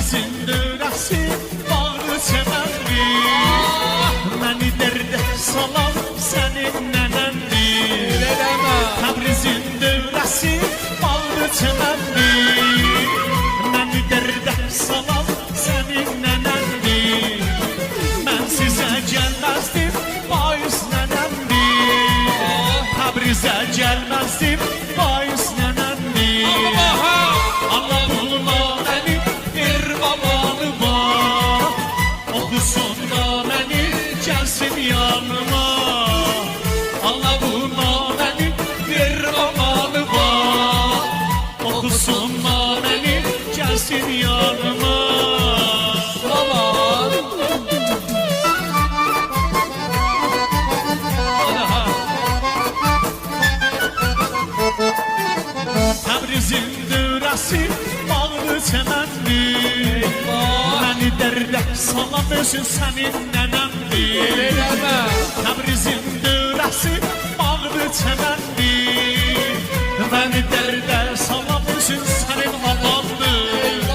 Təbrizin dörəsi bağlı çəməndir. Məni dərdə salan sənin nənəndir. Təbrizin dörəsi bağlı çəməndir. Məni dərdə salan sənin nənəndir. Mən sizə gəlməzdim, bayız nənəndir. Təbrizə gəlməzdim, bayız nənəndir. Allah bulma məni, bir babanı var. Oxusun da məni, gəlsin yanıma. Allah bulma məni, bir babanı var. Oxusun da məni, gəlsin yanıma. Təbrizin dörəsi bağlı çəməndir. Məni dərdə salam özün sənin nənəndir. Təbrizin dörəsi bağlı çəməndir. Məni dərdə salam özün sənin halandır.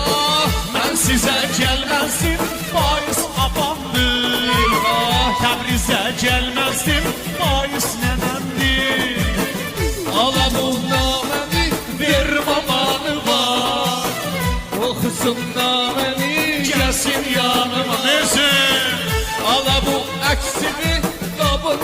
Mən sizə gəlməzdim, bayız abandır. Təbrizə gəlməzdim, bayız nənəndir. Allah buğnaməni Bir babanı var, oxusun naməni gəlsin yanıma. Neyse, Allah bu əksini qabın